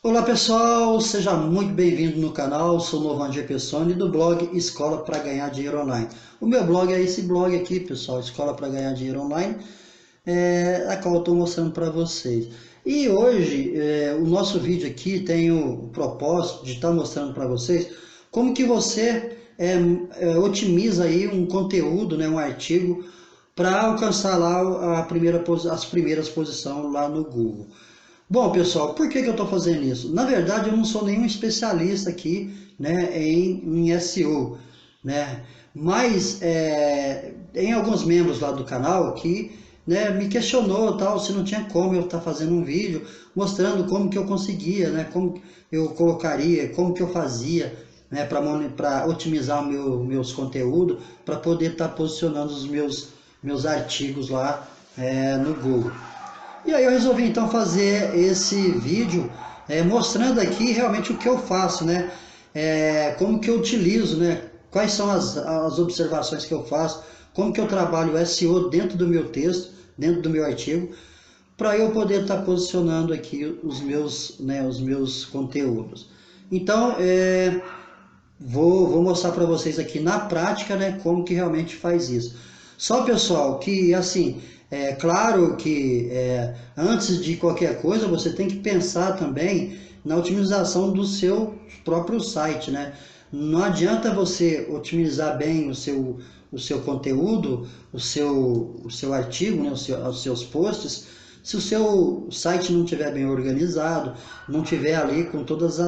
Olá pessoal, seja muito bem-vindo no canal, sou Novan G. Pessoni do blog Escola para Ganhar Dinheiro Online. O meu blog é esse blog aqui, pessoal, Escola para Ganhar Dinheiro Online, a qual eu estou mostrando para vocês. E hoje, o nosso vídeo aqui tem o propósito de estar mostrando para vocês como que você otimiza aí um conteúdo, né, um artigo, para alcançar lá as primeiras posições lá no Google. Bom, pessoal, por que eu estou fazendo isso? Na verdade, eu não sou nenhum especialista aqui, né, em SEO, né? Mas tem alguns membros lá do canal que, né, me questionou tal, se não tinha como eu estar fazendo um vídeo mostrando como que eu conseguia, né, como eu colocaria, como que eu fazia, né, para otimizar meus conteúdos, para poder estar posicionando os meus artigos lá no Google. E aí eu resolvi então fazer esse vídeo mostrando aqui realmente o que eu faço, né? Como que eu utilizo, né? Quais são as observações que eu faço, como que eu trabalho o SEO dentro do meu texto, dentro do meu artigo, para eu poder estar posicionando aqui os meus conteúdos. Então, vou mostrar para vocês aqui na prática, né, como que realmente faz isso. Só pessoal, que assim, é claro que antes de qualquer coisa você tem que pensar também na otimização do seu próprio site, né? Não adianta você otimizar bem o seu conteúdo, o seu artigo, né, os seus posts, se o seu site não estiver bem organizado, não tiver ali com todas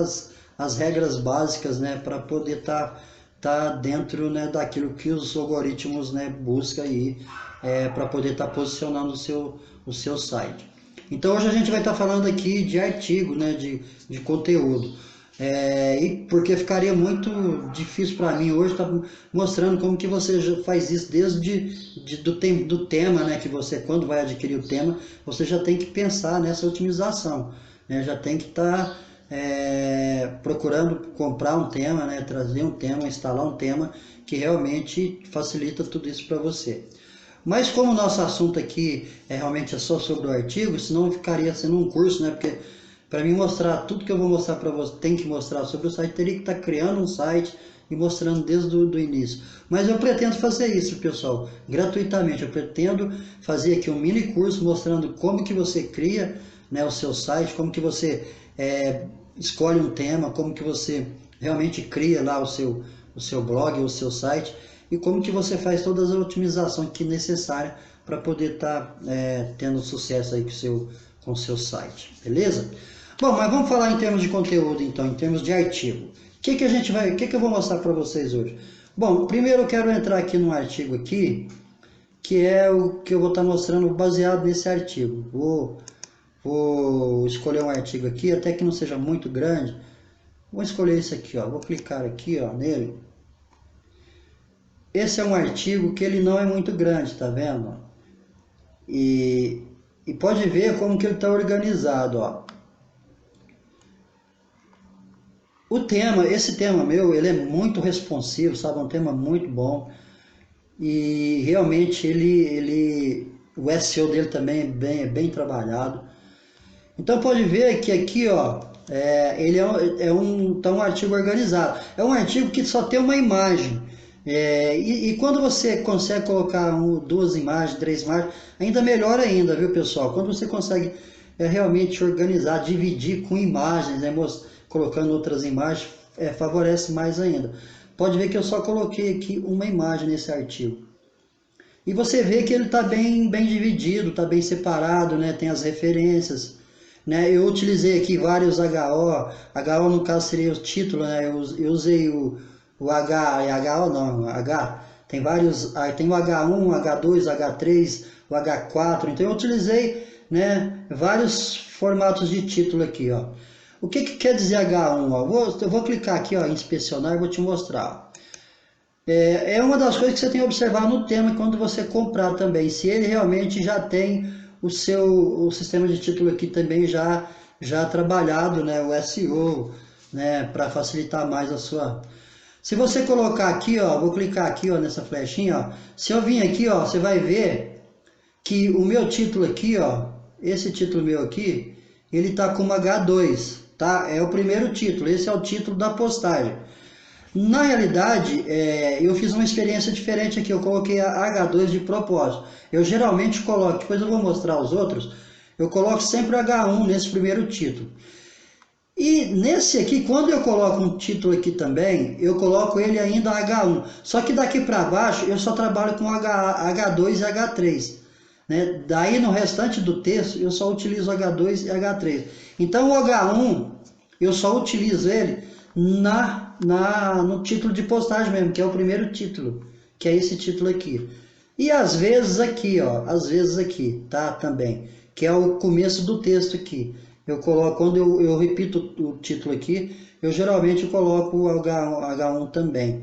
as regras básicas, né, para poder tá dentro, né, daquilo que os algoritmos, né, buscam aí, para poder estar posicionando o seu site. Então hoje a gente vai estar falando aqui de artigo, né, de conteúdo. E porque ficaria muito difícil para mim hoje estar mostrando como que você faz isso do tema, né, que você, quando vai adquirir o tema, você já tem que pensar nessa otimização, né, já tem que estar procurando comprar um tema, né, trazer um tema, instalar um tema que realmente facilita tudo isso para você. Mas como o nosso assunto aqui realmente só sobre o artigo, senão ficaria sendo um curso, né? Porque para mim mostrar tudo que eu vou mostrar para você, tem que mostrar sobre o site, teria que estar criando um site e mostrando desde o início. Mas eu pretendo fazer isso, pessoal, gratuitamente. Eu pretendo fazer aqui um mini curso mostrando como que você cria, né, o seu site, como que você escolhe um tema, como que você realmente cria lá o seu blog, o seu site, e como que você faz todas as otimizações que é necessária para poder estar tendo sucesso aí com o seu site, beleza? Bom, mas vamos falar em termos de conteúdo então, em termos de artigo. O que eu vou mostrar para vocês hoje? Bom, primeiro eu quero entrar aqui num artigo aqui, que é o que eu vou estar mostrando baseado nesse artigo. Vou escolher um artigo aqui, até que não seja muito grande. Vou escolher esse aqui, ó. Vou clicar aqui, ó, nele. Esse é um artigo que ele não é muito grande, tá vendo? E pode ver como que ele está organizado, ó. Esse tema meu, ele é muito responsivo, sabe? É um tema muito bom. E realmente o SEO dele também é bem trabalhado. Então pode ver que aqui, ó, ele tá um artigo organizado. É um artigo que só tem uma imagem. E quando você consegue colocar duas imagens, três imagens, ainda melhor ainda, viu, pessoal? Quando você consegue realmente organizar, dividir com imagens, né, colocando outras imagens, favorece mais ainda. Pode ver que eu só coloquei aqui uma imagem nesse artigo. E você vê que ele está bem dividido, está bem separado, né? Tem as referências, né? Eu utilizei aqui vários HO no caso seria o título, né? Eu usei o HO não, H, tem vários, tem o H1, H2, H3, o H4, então eu utilizei, né, vários formatos de título aqui, ó. O que quer dizer H1? Ó? Eu vou clicar aqui, ó, em inspecionar e vou te mostrar. É uma das coisas que você tem que observar no tema quando você comprar também, se ele realmente já tem o sistema de título aqui também já trabalhado, né, o SEO, né, para facilitar mais a sua. Se você colocar aqui, ó, vou clicar aqui, ó, nessa flechinha, ó, se eu vir aqui, ó, você vai ver que o meu título aqui, ó, esse título meu aqui, ele tá como H2, tá? É o primeiro título, esse é o título da postagem. Na realidade, eu fiz uma experiência diferente aqui, eu coloquei a H2 de propósito. Eu geralmente coloco, depois eu vou mostrar os outros, eu coloco sempre H1 nesse primeiro título. E nesse aqui, quando eu coloco um título aqui também, eu coloco ele ainda H1. Só que daqui para baixo eu só trabalho com H2 e H3. Né? Daí no restante do texto eu só utilizo H2 e H3. Então o H1 eu só utilizo ele no título de postagem mesmo, que é o primeiro título, que é esse título aqui. E às vezes aqui, ó, às vezes aqui, tá? Também, que é o começo do texto aqui. Eu coloco, quando eu repito o título aqui, eu geralmente coloco o H1 também.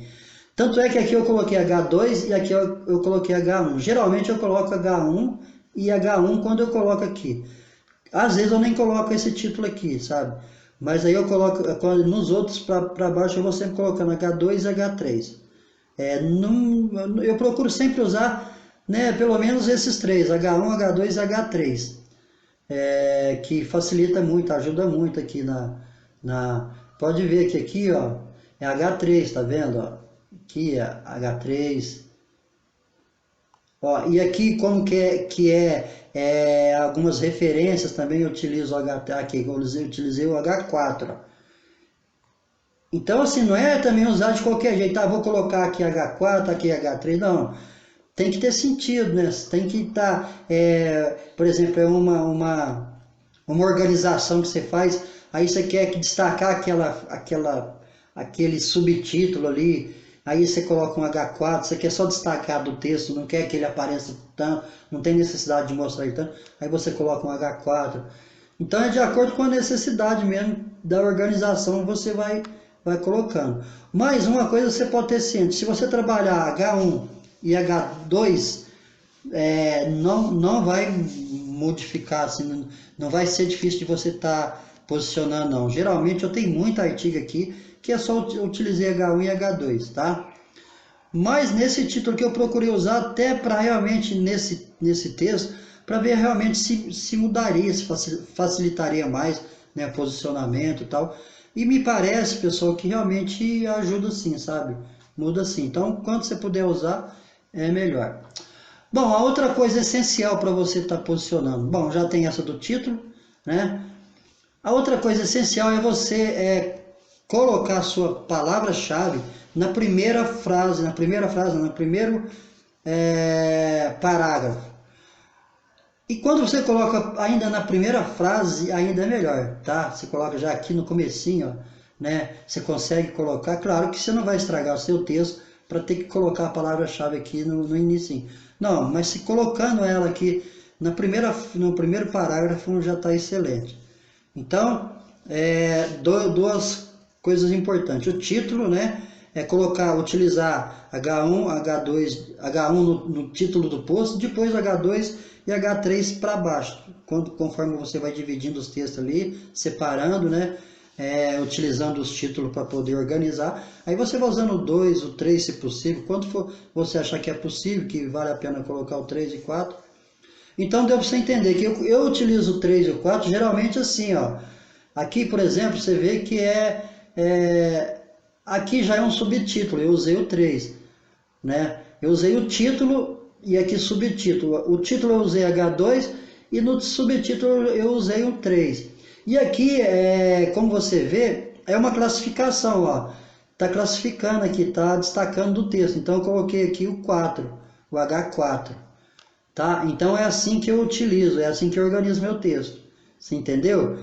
Tanto é que aqui eu coloquei H2 e aqui eu coloquei H1. Geralmente eu coloco H1 e H1 quando eu coloco aqui. Às vezes eu nem coloco esse título aqui, sabe? Mas aí eu coloco, nos outros para baixo eu vou sempre colocando H2 e H3. Eu procuro sempre usar, né, pelo menos esses três, H1, H2 e H3. Que facilita muito, ajuda muito aqui pode ver que aqui, ó, é H3, tá vendo? Ó? Aqui é H3. Ó, e aqui como algumas referências também eu utilizo aqui, eu utilizei o H4. Ó. Então assim, não é também usar de qualquer jeito, vou colocar aqui H4, aqui H3, não. Tem que ter sentido, né? Tem que estar, por exemplo, uma organização que você faz, aí você quer destacar aquele subtítulo ali, aí você coloca um H4, você quer só destacar do texto, não quer que ele apareça tanto, não tem necessidade de mostrar ele tanto, aí você coloca um H4. Então é de acordo com a necessidade mesmo da organização, você vai colocando. Mas uma coisa você pode ter ciente, se você trabalhar H1 e H2, não vai modificar, assim, não vai ser difícil de você estar posicionando, não. Geralmente eu tenho muito artigo aqui que é só utilizei H1 e H2, tá? Mas nesse título que eu procurei usar até para realmente nesse texto, para ver realmente se mudaria, se facilitaria mais, né, posicionamento e tal. E me parece, pessoal, que realmente ajuda sim, sabe? Muda sim. Então, quando você puder usar, é melhor. Bom, a outra coisa essencial para você estar posicionando. Bom, já tem essa do título, né? A outra coisa essencial é você colocar a sua palavra-chave no primeiro parágrafo. E quando você coloca ainda na primeira frase, ainda é melhor, tá? Você coloca já aqui no comecinho, ó, né? Você consegue colocar, claro que você não vai estragar o seu texto para ter que colocar a palavra-chave aqui no início. Não, mas se colocando ela aqui no primeiro parágrafo já está excelente. Então, duas coisas importantes. O título, né? Utilizar H1, H1 no título do post, depois H2 e H3 para baixo. Conforme você vai dividindo os textos ali, separando, né? Utilizando os títulos para poder organizar. Aí você vai usando o 2, o 3 se possível, quanto for você achar que é possível, que vale a pena colocar o 3 e 4. Então deu para você entender que eu utilizo o 3 e o 4 geralmente assim, ó. Aqui, por exemplo, você vê que aqui já é um subtítulo, eu usei o 3, né? Eu usei o título e aqui subtítulo. O título eu usei H2 e no subtítulo eu usei o 3. E aqui, como você vê, é uma classificação, ó. Tá classificando aqui, tá destacando do texto. Então eu coloquei aqui o 4, o H4. Tá? Então é assim que eu utilizo, é assim que eu organizo meu texto. Você entendeu?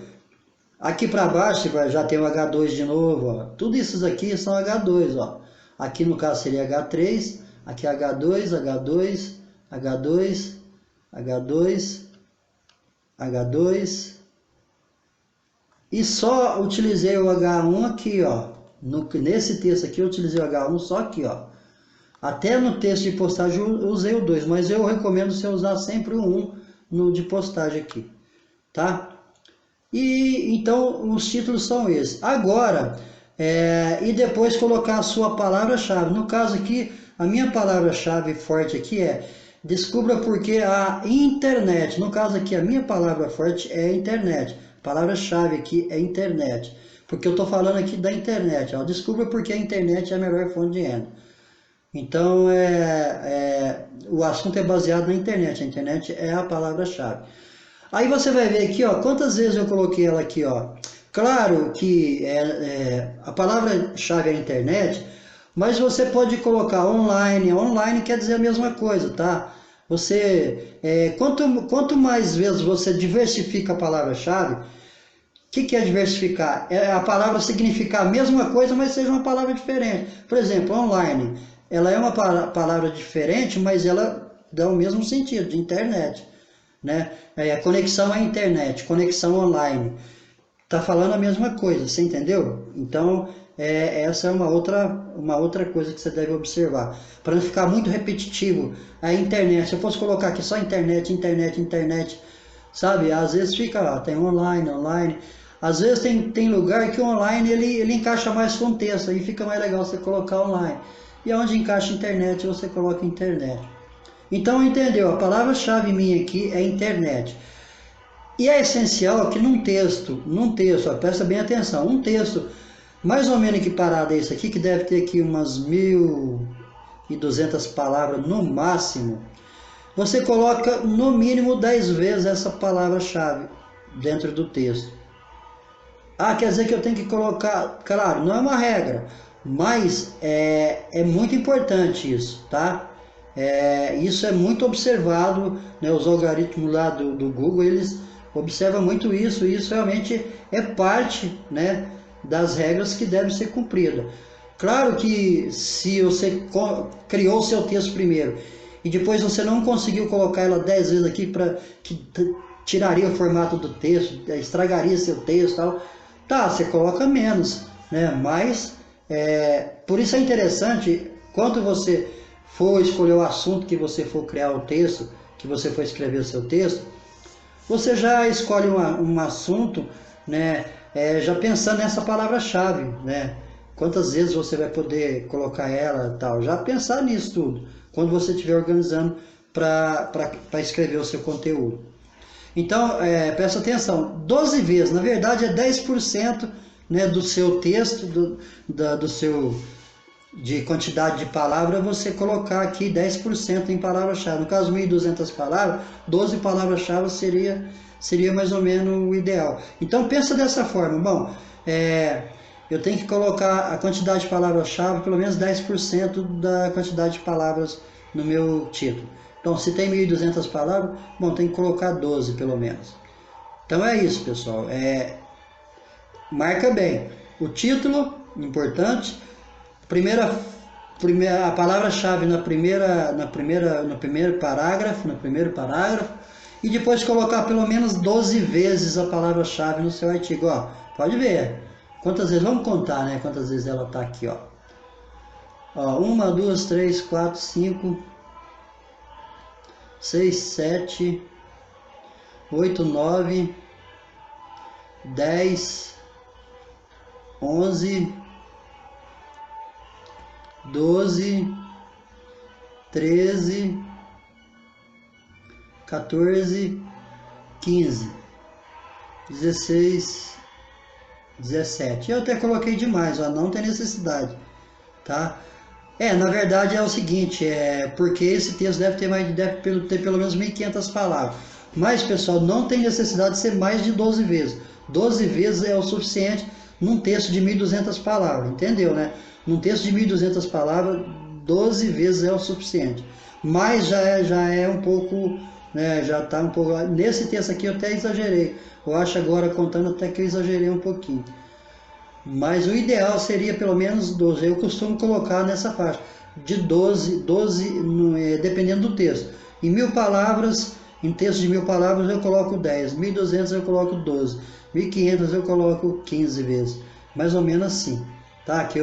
Aqui para baixo já tem o H2 de novo, ó. Tudo isso aqui são H2, ó. Aqui no caso seria H3, aqui H2, H2, H2, H2, H2. E só utilizei o H1 aqui, ó. Nesse texto aqui eu utilizei o H1 só aqui, ó. Até no texto de postagem eu usei o 2, mas eu recomendo você usar sempre o 1 no de postagem aqui, tá? E então os títulos são esses. Agora, e depois colocar a sua palavra-chave. No caso aqui, a minha palavra-chave forte aqui descubra por que a internet. No caso aqui, a minha palavra forte é internet. palavra-chave aqui é internet, porque eu estou falando aqui da internet, ó. Desculpa porque a internet é a melhor fonte de renda. Então, o assunto é baseado na internet, a internet é a palavra-chave. Aí você vai ver aqui, ó, quantas vezes eu coloquei ela aqui, ó. Claro que a palavra-chave é a internet, mas você pode colocar online. Online quer dizer a mesma coisa, tá? Quanto mais vezes você diversifica a palavra-chave, o que é diversificar? A palavra significar a mesma coisa, mas seja uma palavra diferente. Por exemplo, online, ela é uma palavra diferente, mas ela dá o mesmo sentido, de internet, né? A conexão à internet, conexão online, tá falando a mesma coisa, você entendeu? Então, essa é uma outra coisa que você deve observar, para não ficar muito repetitivo. A internet, se eu fosse colocar aqui só internet, internet, internet, sabe? Às vezes fica lá, tem online, online. Às vezes tem lugar que o online ele encaixa mais com texto, aí fica mais legal você colocar online. E onde encaixa internet, você coloca internet. Então, entendeu? A palavra-chave minha aqui é internet. E é essencial que num texto, ó, presta bem atenção, um texto mais ou menos equiparado a esse aqui, que deve ter aqui umas 1.200 palavras no máximo, você coloca no mínimo 10 vezes essa palavra-chave dentro do texto. Ah, quer dizer que eu tenho que colocar, claro, não é uma regra, mas é muito importante isso, tá? Isso é muito observado, né? Os algoritmos lá do Google, eles observam muito isso, e isso realmente é parte, né, das regras que devem ser cumpridas. Claro que se você criou o seu texto primeiro e depois você não conseguiu colocar ela 10 vezes aqui, que tiraria o formato do texto, estragaria seu texto, tal, tá, você coloca menos, né? Mas por isso é interessante, quando você for escolher o assunto que você for criar o texto, que você for escrever o seu texto, você já escolhe um assunto, né, já pensando nessa palavra-chave, né? Quantas vezes você vai poder colocar ela, tal, já pensar nisso tudo, quando você estiver organizando para escrever o seu conteúdo. Então, presta atenção, 12 vezes, na verdade é 10%, né, do seu texto, do seu de quantidade de palavras, você colocar aqui 10% em palavra-chave. No caso, 1.200 palavras, 12 palavras-chave seria mais ou menos o ideal. Então, pensa dessa forma. Bom, eu tenho que colocar a quantidade de palavras-chave, pelo menos 10% da quantidade de palavras no meu título. Então, se tem 1.200 palavras, bom, tem que colocar 12 pelo menos. Então, é isso, pessoal. Marca bem. O título, importante. A palavra-chave no primeiro parágrafo, e depois colocar pelo menos 12 vezes a palavra-chave no seu artigo. Ó, pode ver quantas vezes, vamos contar, né? Quantas vezes ela está aqui, ó. 1, 2, 3, 4, 5, 6, 7, 8, 9, 10, 11, 12, 13, 14, 15, 16, 17. Eu até coloquei demais, ó, não tem necessidade, tá? Na verdade é o seguinte, porque esse texto deve ter pelo menos 1.500 palavras. Mas, pessoal, não tem necessidade de ser mais de 12 vezes. 12 vezes é o suficiente num texto de 1.200 palavras, entendeu, né? Num texto de 1.200 palavras, 12 vezes é o suficiente. Mas já é um pouco, né, já está um pouco... Nesse texto aqui eu até exagerei. Eu acho agora, contando, até que eu exagerei um pouquinho. Mas o ideal seria pelo menos 12. Eu costumo colocar nessa faixa de 12 dependendo do texto. Em 1.000 palavras, em texto de 1.000 palavras eu coloco 10. 1.200 eu coloco 12. 1.500 eu coloco 15 vezes. Mais ou menos assim, tá? Que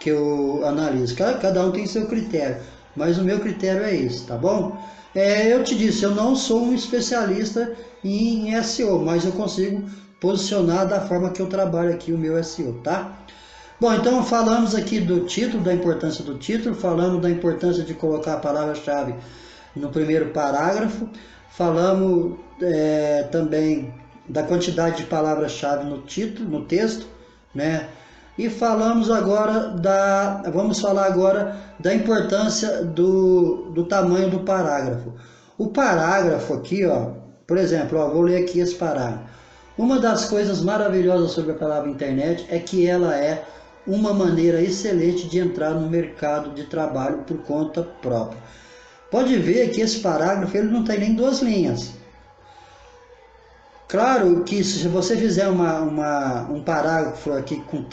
eu analiso. Cada um tem seu critério, mas o meu critério é esse, tá bom? Eu te disse, eu não sou um especialista em SEO, mas eu consigo posicionar da forma que eu trabalho aqui o meu SEO, tá? Bom, então falamos aqui do título, da importância do título, falamos da importância de colocar a palavra-chave no primeiro parágrafo, falamos também da quantidade de palavras-chave no título, no texto, né? E falamos agora vamos falar agora da importância do tamanho do parágrafo. O parágrafo aqui, ó, por exemplo, ó, vou ler aqui esse parágrafo. Uma das coisas maravilhosas sobre a palavra internet é que ela é uma maneira excelente de entrar no mercado de trabalho por conta própria. Pode ver que esse parágrafo ele não tem nem 2 linhas. Claro que se você fizer um parágrafo aqui com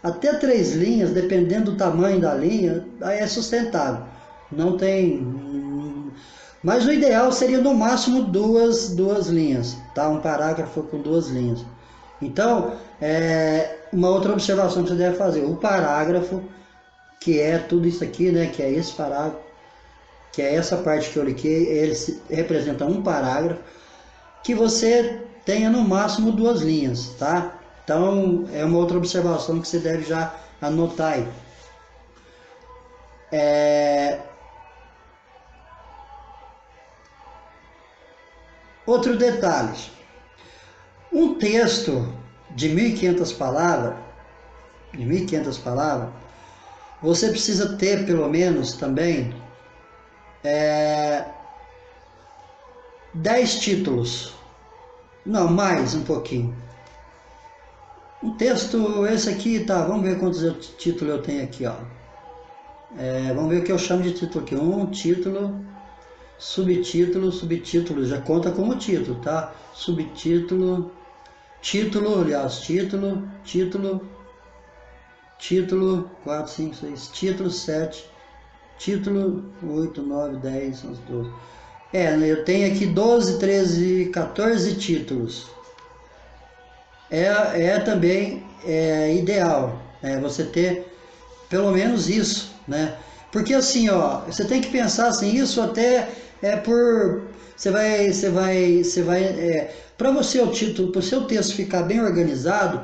até 3 linhas, dependendo do tamanho da linha, aí é sustentável. Não tem... Mas o ideal seria no máximo duas linhas, tá? Um parágrafo com 2 linhas. Então, uma outra observação que você deve fazer. O parágrafo, que é tudo isso aqui, né? Que é esse parágrafo, que é essa parte que eu liquei, ele representa um parágrafo, que você tenha no máximo 2 linhas, tá? Então, é uma outra observação que você deve já anotar aí. Outro detalhe. Um texto de 1.500 palavras, você precisa ter pelo menos também 10 títulos. Não, mais um pouquinho. Um texto, esse aqui, tá, vamos ver quantos títulos eu tenho aqui, ó. Vamos ver o que eu chamo de título aqui. Um título, subtítulo, já conta como título, tá? Subtítulo, aliás, título, 4, 5, 6, título 7, título 8, 9, 10, 11, 12. Eu tenho aqui 12, 13, 14 títulos. Também ideal, né, você ter pelo menos isso, né? Porque assim, ó, você tem que pensar assim, isso até você vai para você o título, para o seu texto ficar bem organizado,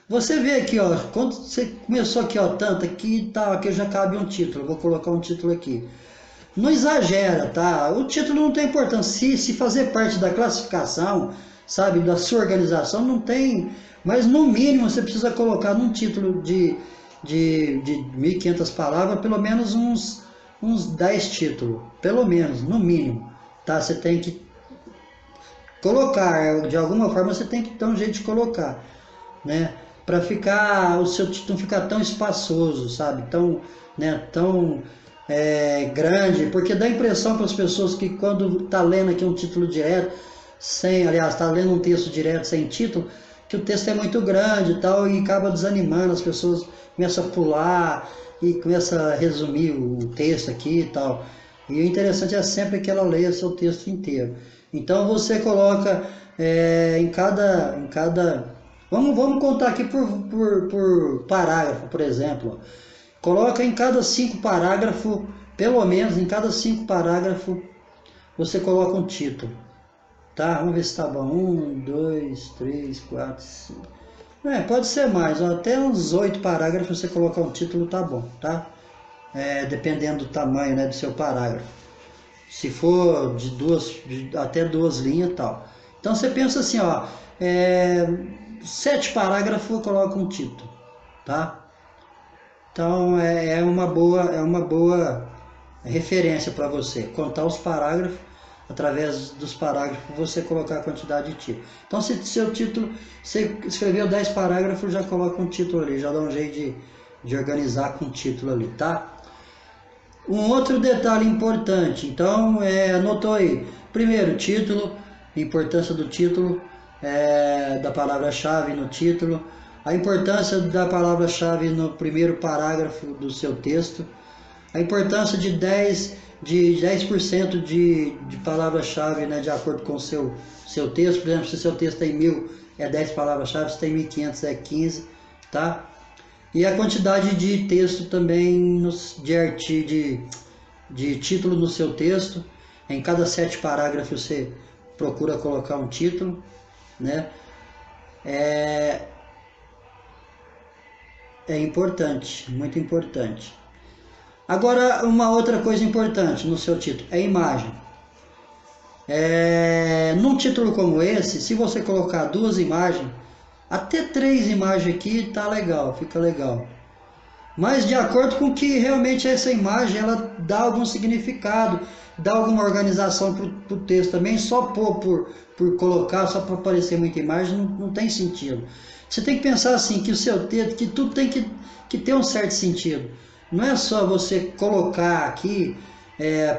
você vê aqui, ó, quando você começou aqui, ó, tanto aqui, tá, aqui já cabe um título, vou colocar um título aqui. Não exagera, tá? O título não tem importância. Se fazer parte da classificação, sabe, da sua organização, não tem. Mas no mínimo você precisa colocar num título de 1.500 palavras, pelo menos uns 10 títulos. Pelo menos, no mínimo. Tá? Você tem que colocar, de alguma forma você tem que dar um jeito de colocar, né? Para ficar, o seu título não ficar tão espaçoso, sabe? Tão grande, porque dá a impressão para as pessoas que quando está lendo aqui um título direto, está lendo um texto direto sem título, que o texto é muito grande e tal, e acaba desanimando, as pessoas começam a pular e começam a resumir o texto aqui e tal. E o interessante é sempre que ela leia seu texto inteiro. Então você coloca em cada... Vamos contar aqui por parágrafo, por exemplo. Coloca em cada 5 parágrafos, pelo menos em cada 5 parágrafos, você coloca um título. Tá? Vamos ver se tá bom. 1, 2, 3, 4, 5. Pode ser mais, até uns 8 parágrafos você colocar um título, tá bom, tá? Dependendo do tamanho, né, do seu parágrafo. Se for até 2 linhas e tal. Então você pensa assim, ó, 7 parágrafos coloca um título, tá? Então é uma boa referência para você contar os parágrafos. Através dos parágrafos você colocar a quantidade de título. Então se seu título, você escreveu 10 parágrafos, já coloca um título ali, já dá um jeito de organizar com o título ali, tá? Um outro detalhe importante, então anotou aí. Primeiro, título, importância do título, da palavra-chave no título, a importância da palavra-chave no primeiro parágrafo do seu texto, a importância de 10% de palavra-chave, né, de acordo com o seu texto. Por exemplo, se seu texto tem 1.000, 10 palavras-chave, se tem 1.500, 15, tá? E a quantidade de texto também, de título no seu texto. Em cada 7 parágrafos você procura colocar um título, né? É importante, muito importante. Agora, uma outra coisa importante no seu título é a imagem. Num título como esse, se você colocar duas imagens, até três imagens aqui, tá legal, fica legal. Mas de acordo com que realmente essa imagem ela dá algum significado, dá alguma organização para o texto também, só por colocar, só para aparecer muita imagem, não tem sentido. Você tem que pensar assim, que o seu texto, que tudo tem que ter um certo sentido. Não é só você colocar aqui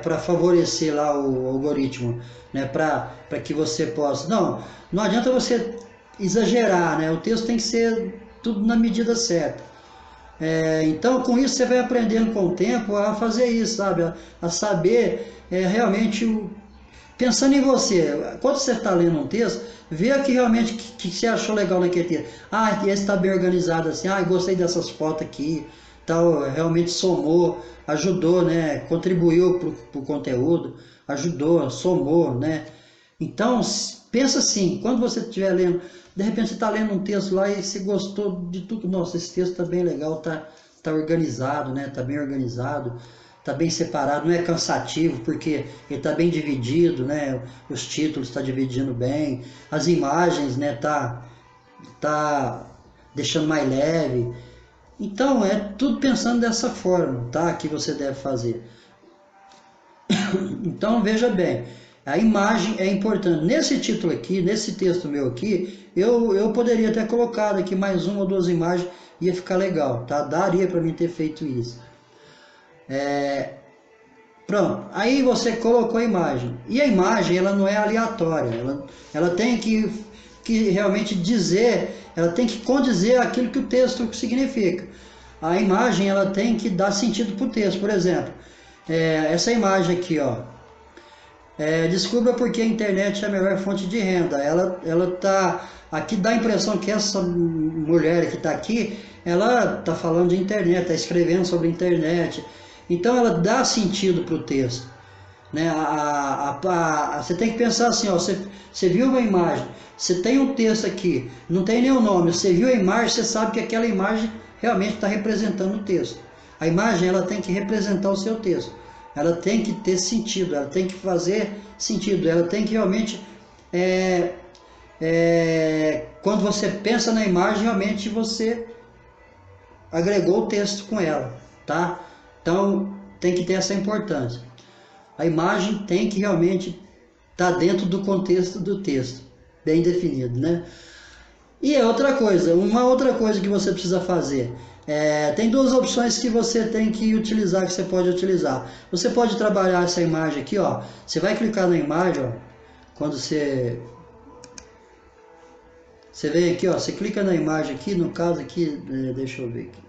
para favorecer lá o algoritmo, né, para que você possa... Não adianta você exagerar, né? O texto tem que ser tudo na medida certa. Então, com isso, você vai aprendendo com o tempo a fazer isso, sabe? A saber realmente, pensando em você. Quando você está lendo um texto, vê o que realmente que você achou legal naquele texto. Ah, esse está bem organizado assim. Ah, gostei dessas fotos aqui. Tal, realmente somou, ajudou, né? Contribuiu para o conteúdo, ajudou, somou, né? Então, pensa assim, quando você estiver lendo, de repente você está lendo um texto lá e você gostou de tudo, nossa, esse texto está bem legal, tá organizado, né? Tá bem organizado, tá bem separado, não é cansativo, porque ele está bem dividido, né? Os títulos está dividindo bem, as imagens, né? Tá deixando mais leve. Então, é tudo pensando dessa forma, tá? Que você deve fazer. Então veja bem, a imagem é importante. Nesse título aqui, nesse texto meu aqui, eu poderia ter colocado aqui mais uma ou duas imagens, ia ficar legal, tá? Daria para mim ter feito isso. Pronto, aí você colocou a imagem. E a imagem, ela não é aleatória, ela tem que realmente dizer, ela tem que condizer aquilo que o texto significa. A imagem, ela tem que dar sentido para o texto. Por exemplo, essa imagem aqui, ó. Descubra por que a internet é a melhor fonte de renda. Ela tá aqui, dá a impressão que essa mulher que está aqui, ela está falando de internet, está escrevendo sobre internet. Então ela dá sentido para o texto, né? Você tem que pensar assim, ó, você viu uma imagem, você tem um texto aqui, não tem nenhum nome, você viu a imagem, você sabe que aquela imagem realmente está representando o texto. A imagem ela tem que representar o seu texto. Ela tem que ter sentido, ela tem que fazer sentido, ela tem que realmente, quando você pensa na imagem, realmente você agregou o texto com ela, tá? Então tem que ter essa importância. A imagem tem que realmente estar dentro do contexto do texto, bem definido, né? E uma outra coisa que você precisa fazer, tem duas opções que você tem que utilizar, que você pode utilizar. Você pode trabalhar essa imagem aqui, ó. Você vai clicar na imagem, ó. Quando você vem aqui, ó. Você clica na imagem aqui, no caso aqui, deixa eu ver aqui.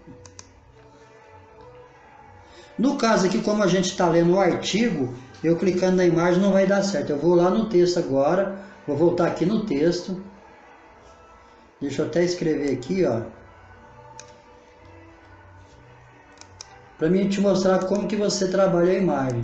No caso aqui, como a gente está lendo o artigo, eu clicando na imagem não vai dar certo. Eu vou lá no texto agora, vou voltar aqui no texto. Deixa eu até escrever aqui, ó. Para mim te mostrar como que você trabalha a imagem.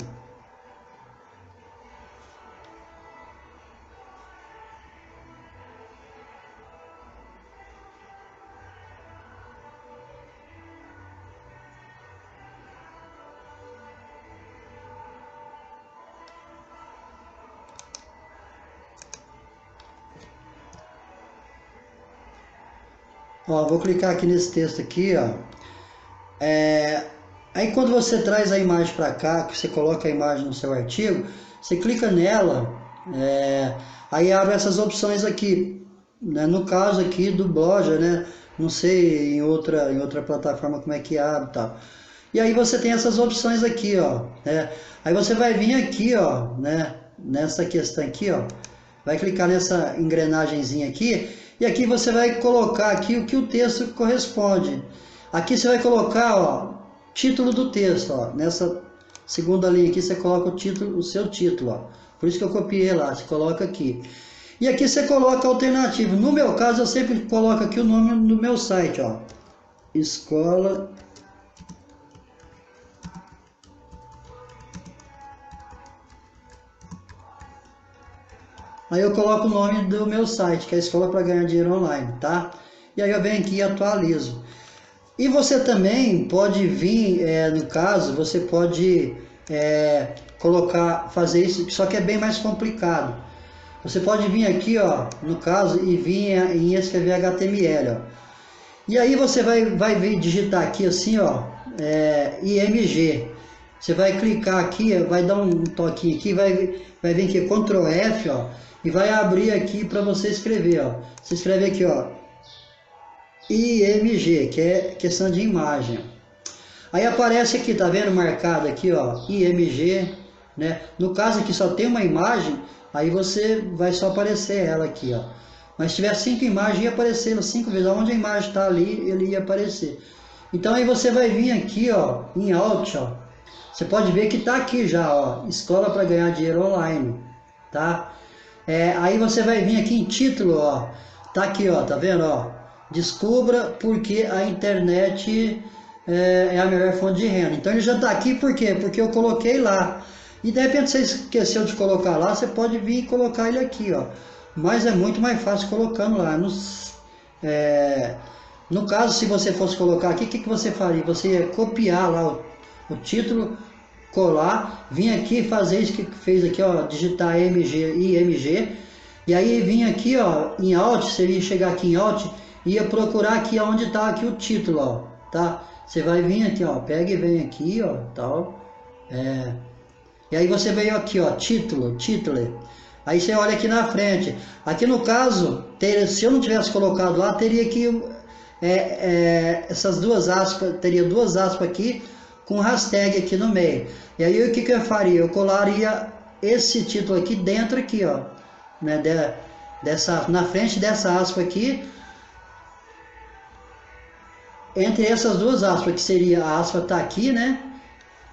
Ó, vou clicar aqui nesse texto aqui, ó. Aí quando você traz a imagem para cá, que você coloca a imagem no seu artigo, você clica nela, aí abre essas opções aqui, né? No caso aqui do Blogger, né? Não sei em outra plataforma como é que abre e tal. E aí você tem essas opções aqui, ó, né? Aí você vai vir aqui, ó, né? Nessa questão aqui, ó, vai clicar nessa engrenagemzinha aqui, e aqui você vai colocar aqui o que o texto corresponde. Aqui você vai colocar, ó, título do texto, ó. Nessa segunda linha aqui você coloca o seu título, ó. Por isso que eu copiei lá, você coloca aqui. E aqui você coloca a alternativa. No meu caso, eu sempre coloco aqui o nome do meu site, ó. Escola. Aí eu coloco o nome do meu site, que é a Escola para Ganhar Dinheiro Online, tá? E aí eu venho aqui e atualizo. E você também pode vir, no caso, você pode colocar, fazer isso, só que é bem mais complicado. Você pode vir aqui, ó, no caso, e vir em escrever HTML, ó. E aí você vai vir digitar aqui assim, ó, IMG. Você vai clicar aqui, vai dar um toquinho aqui, vai vir aqui Ctrl F, ó, e vai abrir aqui para você escrever, ó. Você escreve aqui, ó, IMG, que é questão de imagem. Aí aparece aqui, tá vendo marcado aqui, ó, IMG, né? No caso aqui só tem uma imagem, aí você vai só aparecer ela aqui, ó. Mas se tiver 5 imagens, ia aparecer 5 vezes. Onde a imagem está ali, ele ia aparecer. Então aí você vai vir aqui, ó, em Alt, ó. Você pode ver que está aqui já, ó, Escola para ganhar dinheiro online, tá? Aí você vai vir aqui em título, ó. Tá aqui, ó, tá vendo, ó? Descubra porque a internet é a melhor fonte de renda. Então ele já está aqui, por quê? Porque eu coloquei lá. E de repente você esqueceu de colocar lá, você pode vir e colocar ele aqui, ó. Mas é muito mais fácil colocando lá. No caso, se você fosse colocar aqui, o que você faria? Você ia copiar lá o título, colar, vir aqui fazer isso que fez aqui, ó, digitar IMG, e aí vir aqui, ó, em Alt, você ia chegar aqui em Alt, e ia procurar aqui onde está aqui o título, ó, tá? Você vai vir aqui, ó, pega e vem aqui, ó, tal, e aí você veio aqui, ó, título. Aí você olha aqui na frente. Aqui no caso, se eu não tivesse colocado lá, teria que essas duas aspas, teria duas aspas aqui com hashtag aqui no meio. E aí o que eu faria? Eu colaria esse título aqui dentro aqui, ó, né, na frente dessa aspa aqui, entre essas duas aspas, que seria a aspa tá aqui, né?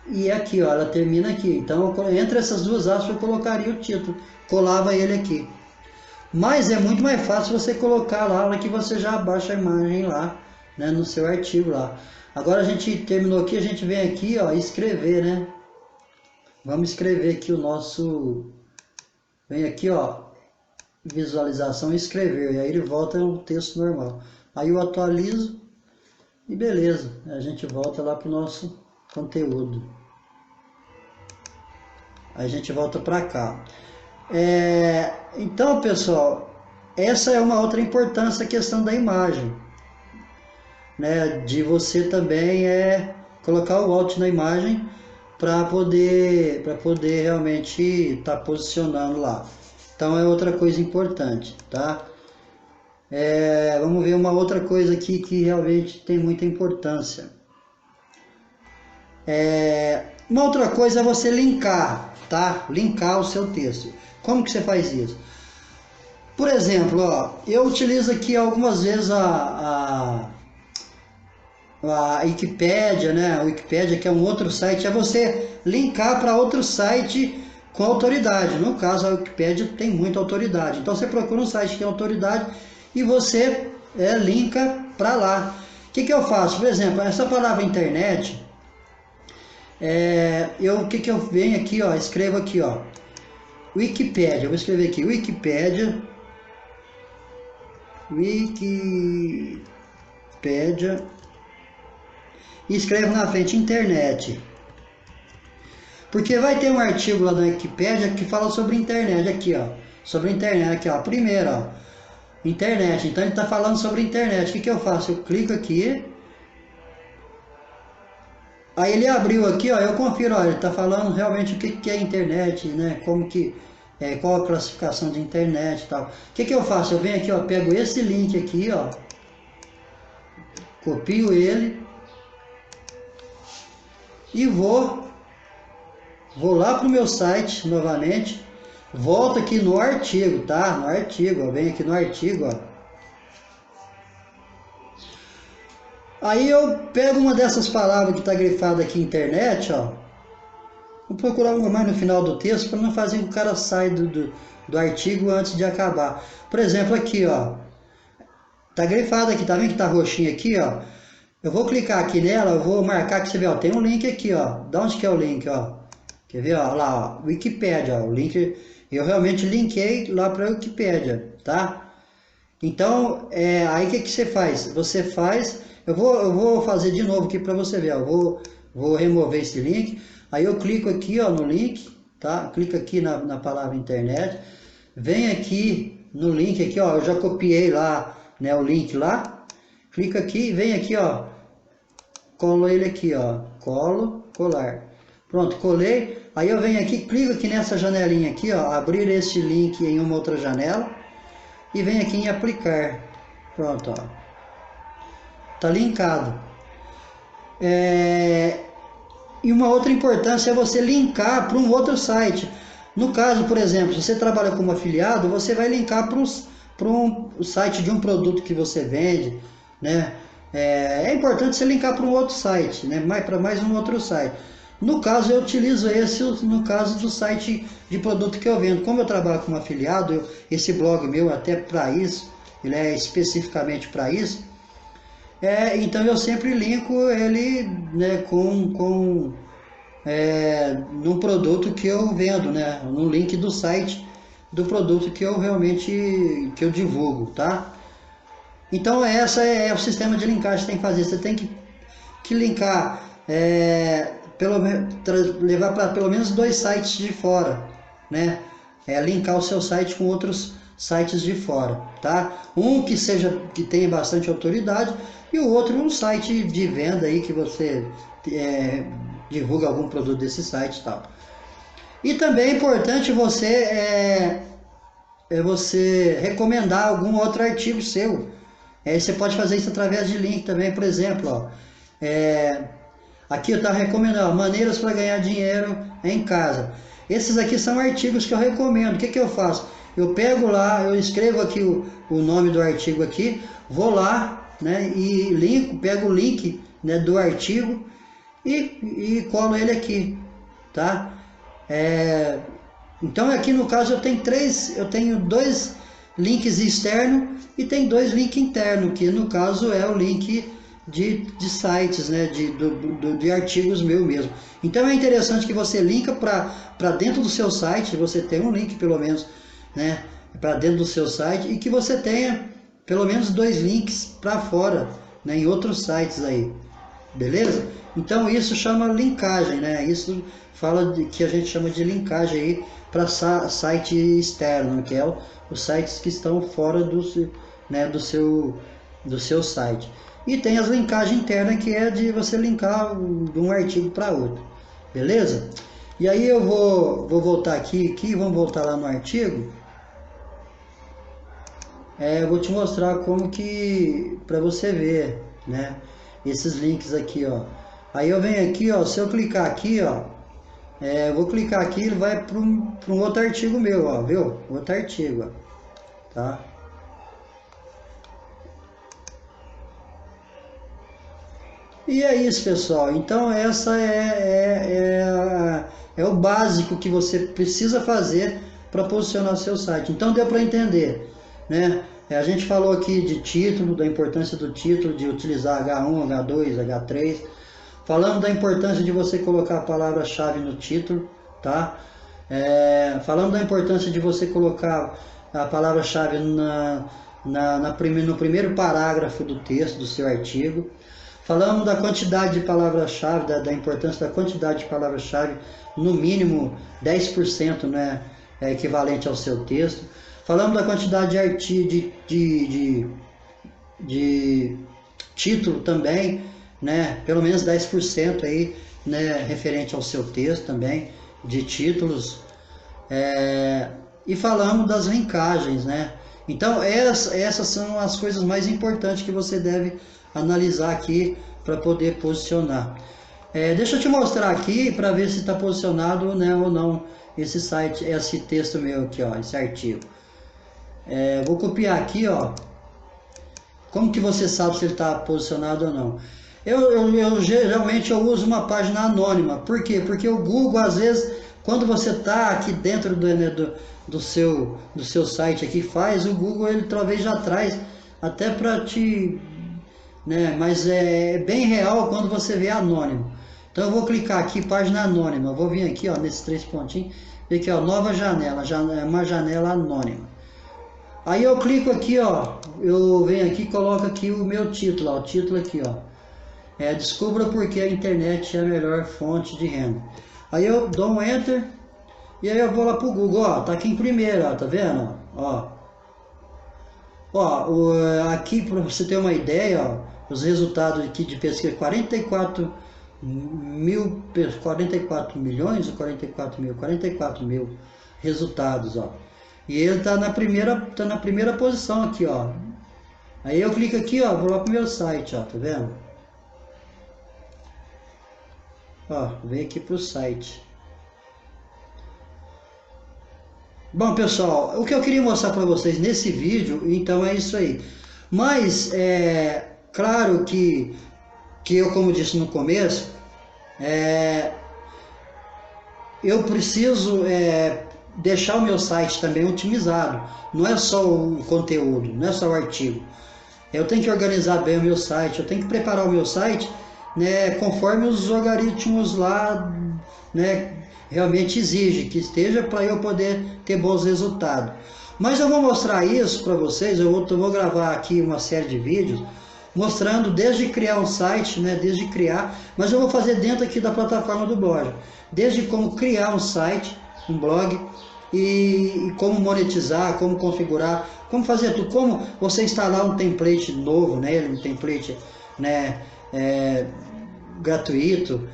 E aqui, ó, ela termina aqui. Então, entre essas duas aspas eu colocaria o título, colava ele aqui. Mas é muito mais fácil você colocar lá, na que você já baixa a imagem lá, né, no seu artigo lá. Agora a gente terminou aqui, a gente vem aqui, ó, escrever, né? Vamos escrever aqui o nosso... Vem aqui, ó, visualização e escrever. E aí ele volta ao texto normal. Aí eu atualizo e beleza. A gente volta lá para o nosso conteúdo. Aí a gente volta para cá. Então, pessoal, essa é uma outra importância, a questão da imagem, né? De você também colocar o Alt na imagem para poder realmente estar posicionando lá. Então é outra coisa importante, tá? Vamos ver uma outra coisa aqui que realmente tem muita importância. Uma outra coisa é você linkar, tá? Linkar o seu texto. Como que você faz isso? Por exemplo, ó, eu utilizo aqui algumas vezes a Wikipédia, né? A Wikipédia, que é um outro site, é você linkar para outro site com autoridade. No caso, a Wikipédia tem muita autoridade. Então você procura um site que tem autoridade e você linka para lá. O que eu faço? Por exemplo, essa palavra internet, o que eu venho aqui, ó, escrevo aqui, ó, Wikipédia. Eu vou escrever aqui, Wikipédia, e escrevo na frente internet. Porque vai ter um artigo lá na Wikipédia que fala sobre internet aqui, ó. Sobre internet aqui, ó. Primeiro, ó. Internet. Então ele está falando sobre internet. O que eu faço? Eu clico aqui. Aí ele abriu aqui, ó. Eu confiro, ó. Ele está falando realmente o que é internet, né? Como que qual a classificação de internet e tal. O que eu faço? Eu venho aqui, ó. Pego esse link aqui, ó. Copio ele. E vou lá para o meu site novamente, volto aqui no artigo, tá? No artigo, ó, vem aqui no artigo, ó. Aí eu pego uma dessas palavras que está grifada aqui internet, ó. Vou procurar uma mais no final do texto para não fazer com que o cara saia do artigo antes de acabar. Por exemplo, aqui, ó. Tá grifado aqui, tá vendo que tá roxinho aqui, ó? Eu vou clicar aqui nela, eu vou marcar que você vê, ó, tem um link aqui, ó. Da onde que é o link, ó? Quer ver, ó, lá, ó, Wikipédia, ó, o link, eu realmente linkei lá para a Wikipédia, tá? Então, aí o que você faz? Você faz, eu vou fazer de novo aqui para você ver, ó, vou remover esse link, Aí eu clico aqui, ó, no link, tá? Clica aqui na palavra internet, vem aqui no link aqui, ó, eu já copiei lá, né, o link lá. Clica aqui, vem aqui, ó, colo ele aqui, ó, colo, colar. Pronto, colei. Aí eu venho aqui, clico aqui nessa janelinha aqui, ó, abrir este link em uma outra janela e venho aqui em aplicar. Pronto, ó. Tá linkado. E uma outra importância é você linkar para um outro site. No caso, por exemplo, se você trabalha como afiliado, você vai linkar para um site de um produto que você vende, né? É importante você linkar para um outro site, né? Para mais um outro site. No caso, eu utilizo esse no caso do site de produto que eu vendo. Como eu trabalho como afiliado, esse blog meu até para isso, ele é especificamente para isso. Então eu sempre linko ele, né, no produto que eu vendo, né, no link do site do produto que eu realmente divulgo, tá? Então essa é o sistema de linkagem que você tem que fazer. Você tem que linkar, levar para pelo menos 2 sites de fora, né? Linkar o seu site com outros sites de fora, tá? Um que tenha bastante autoridade e o outro um site de venda aí que você divulga algum produto desse site e tal. E também é importante você recomendar algum outro artigo seu. Você pode fazer isso através de link também, por exemplo, ó, aqui eu estava recomendando, ó, maneiras para ganhar dinheiro em casa. Esses aqui são artigos que eu recomendo. O que eu faço? Eu pego lá, eu escrevo aqui o nome do artigo aqui, vou lá, né, e pego o link, né, do artigo e colo ele aqui, tá? Então aqui no caso eu tenho 2 links externos e tem 2 links internos, que no caso é o link de sites, né, de artigos meu mesmo. Então é interessante que você linka para dentro do seu site, você tem um link pelo menos, né, para dentro do seu site, e que você tenha pelo menos 2 links para fora, né, em outros sites aí, beleza? Então isso chama linkagem, né? Isso fala que a gente chama de linkagem aí para site externo, que é os sites que estão fora do seu site. E tem as linkagens internas, que é de você linkar de um artigo para outro, beleza? E aí eu vou voltar aqui, vamos voltar lá no artigo. Eu vou te mostrar como que, para você ver, né, esses links aqui, ó. Aí eu venho aqui, ó, se eu clicar aqui, ó, eu vou clicar aqui, ele vai para um outro artigo meu, ó, viu? Outro artigo, ó, tá? E é isso, pessoal. Então essa é o básico que você precisa fazer para posicionar o seu site. Então deu para entender, né? A gente falou aqui de título, da importância do título, de utilizar H1, H2, H3. Falamos da importância de você colocar a palavra-chave no título, tá? Falamos da importância de você colocar a palavra-chave no primeiro parágrafo do texto do seu artigo. Falamos da quantidade de palavra-chave, da importância da quantidade de palavra-chave, no mínimo 10%, né, equivalente ao seu texto. Falamos da quantidade de título também, né, pelo menos 10% aí, né, referente ao seu texto também, de títulos. E falamos das linkagens, né? Então essas são as coisas mais importantes que você deve analisar aqui para poder posicionar. Deixa eu te mostrar aqui para ver se está posicionado, né, ou não esse site, esse texto meu aqui, ó, esse artigo. Vou copiar aqui, ó. Como que você sabe se ele está posicionado ou não? Geralmente eu uso uma página anônima. Por quê? Porque o Google, às vezes, quando você está aqui dentro do seu site aqui, o Google ele talvez já traz até para te, né? Mas é bem real quando você vê anônimo. Então eu vou clicar aqui, página anônima. Eu vou vir aqui, ó, nesses 3 pontinhos, e aqui, ó, nova janela, uma janela anônima. Aí eu clico aqui, ó, eu venho aqui e coloco aqui o meu título, ó, o título aqui, ó. Descubra por que a internet é a melhor fonte de renda. Aí eu dou um Enter, e aí eu vou lá pro Google, ó, tá aqui em primeiro, ó, tá vendo? Ó, aqui para você ter uma ideia, ó, os resultados aqui de pesquisa, 44 milhões ou 44 mil resultados, ó. E ele tá na primeira posição aqui, ó. Aí eu clico aqui, ó, vou lá pro meu site, ó, tá vendo? Ó, vem aqui pro site. Bom, pessoal, o que eu queria mostrar para vocês nesse vídeo, então é isso aí. Mas, claro que eu, como disse no começo, eu preciso deixar o meu site também otimizado. Não é só o conteúdo, não é só o artigo. Eu tenho que organizar bem o meu site, eu tenho que preparar o meu site, né, conforme os algoritmos lá, né, realmente exigem que esteja, para eu poder ter bons resultados. Mas eu vou mostrar isso para vocês, eu vou gravar aqui uma série de vídeos mostrando desde criar um site, né, desde criar, mas eu vou fazer dentro aqui da plataforma do blog, desde como criar um site, um blog, e como monetizar, como configurar, como fazer tudo, como você instalar um template novo, né, um template, né, gratuito,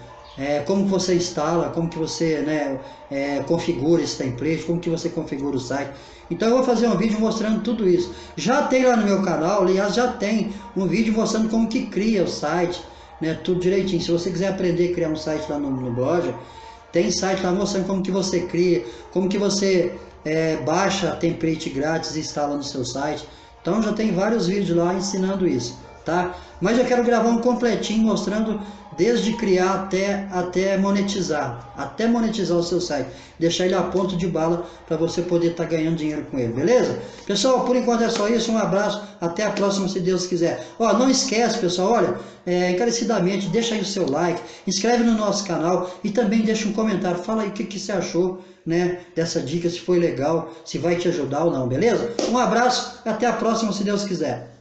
como você instala, como que você, né, configura esse template, como que você configura o site. Então eu vou fazer um vídeo mostrando tudo isso. Já tem lá no meu canal, aliás, já tem um vídeo mostrando como que cria o site, né, tudo direitinho. Se você quiser aprender a criar um site lá no blog, tem site lá mostrando como que você cria, como que você baixa template grátis e instala no seu site. Então já tem vários vídeos lá ensinando isso, tá? Mas eu quero gravar um completinho mostrando desde criar até monetizar o seu site, deixar ele a ponto de bala para você poder estar ganhando dinheiro com ele, beleza? Pessoal, por enquanto é só isso, um abraço, até a próxima se Deus quiser. Ó, não esquece, pessoal, olha, encarecidamente, deixa aí o seu like, inscreve no nosso canal e também deixa um comentário, fala aí o que você achou, né, dessa dica, se foi legal, se vai te ajudar ou não, beleza? Um abraço, até a próxima se Deus quiser.